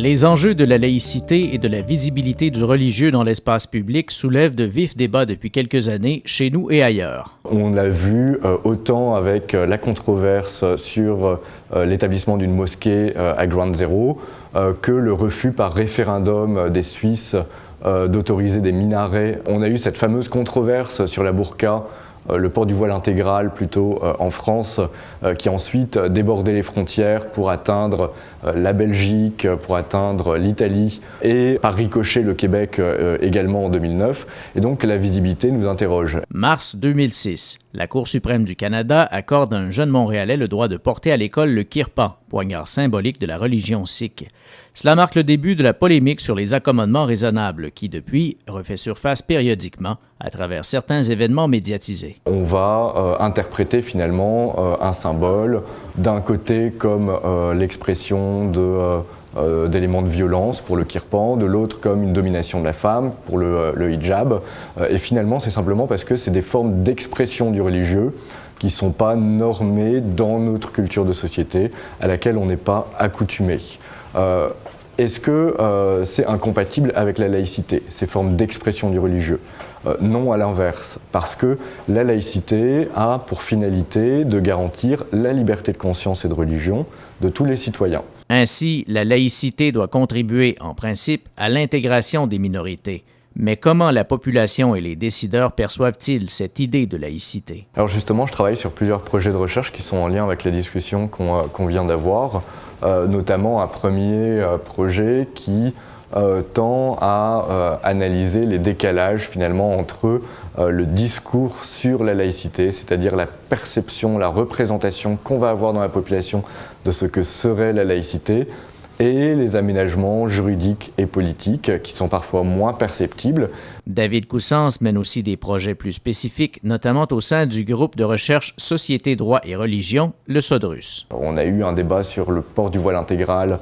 Les enjeux de la laïcité et de la visibilité du religieux dans l'espace public soulèvent de vifs débats depuis quelques années, chez nous et ailleurs. On l'a vu autant avec la controverse sur l'établissement d'une mosquée à Ground Zero que le refus par référendum des Suisses d'autoriser des minarets. On a eu cette fameuse controverse sur la burqa, le port du voile intégral plutôt en France, qui a ensuite débordé les frontières pour atteindre la Belgique, pour atteindre l'Italie et par ricochet le Québec également en 2009. Et donc la visibilité nous interroge. Mars 2006, la Cour suprême du Canada accorde à un jeune Montréalais le droit de porter à l'école le kirpan, poignard symbolique de la religion sikh. Cela marque le début de la polémique sur les accommodements raisonnables qui, depuis, refait surface périodiquement à travers certains événements médiatisés. On va interpréter finalement un symbole, d'un côté comme l'expression d'éléments de violence pour le kirpan, de l'autre comme une domination de la femme pour le hijab. Et finalement, c'est simplement parce que c'est des formes d'expression du religieux qui ne sont pas normées dans notre culture de société, à laquelle on n'est pas accoutumé. Est-ce que c'est incompatible avec la laïcité, ces formes d'expression du religieux ? Non, à l'inverse, parce que la laïcité a pour finalité de garantir la liberté de conscience et de religion de tous les citoyens. Ainsi, la laïcité doit contribuer, en principe, à l'intégration des minorités. Mais comment la population et les décideurs perçoivent-ils cette idée de laïcité? Alors justement, je travaille sur plusieurs projets de recherche qui sont en lien avec la discussion qu'on vient d'avoir, notamment un premier projet qui tend à analyser les décalages finalement entre le discours sur la laïcité, c'est-à-dire la perception, la représentation qu'on va avoir dans la population de ce que serait la laïcité, et les aménagements juridiques et politiques qui sont parfois moins perceptibles. David Coussens mène aussi des projets plus spécifiques, notamment au sein du groupe de recherche Société, droit et religion, le SODRUS. On a eu un débat sur le port du voile intégral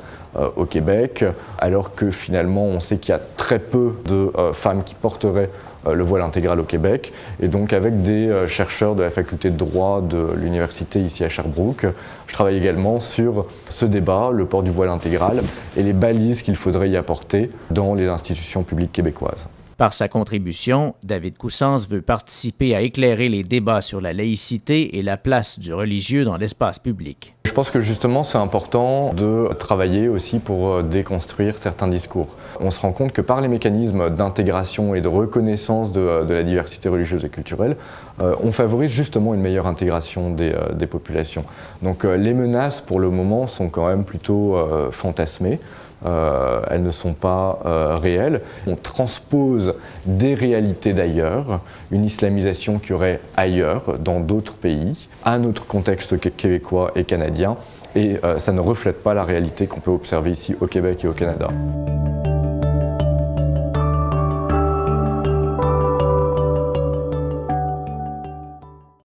au Québec, alors que finalement on sait qu'il y a très peu de femmes qui porteraient le voile intégral au Québec. Et donc avec des chercheurs de la faculté de droit de l'université ici à Sherbrooke, je travaille également sur ce débat, le port du voile intégral, et les balises qu'il faudrait y apporter dans les institutions publiques québécoises. Par sa contribution, David Coussens veut participer à éclairer les débats sur la laïcité et la place du religieux dans l'espace public. Je pense que justement c'est important de travailler aussi pour déconstruire certains discours. On se rend compte que par les mécanismes d'intégration et de reconnaissance de la diversité religieuse et culturelle, on favorise justement une meilleure intégration des populations. Donc les menaces pour le moment sont quand même plutôt fantasmées. Elles ne sont pas réelles. On transpose des réalités d'ailleurs, une islamisation qu'il y aurait ailleurs, dans d'autres pays, à notre contexte québécois et canadien, et ça ne reflète pas la réalité qu'on peut observer ici au Québec et au Canada.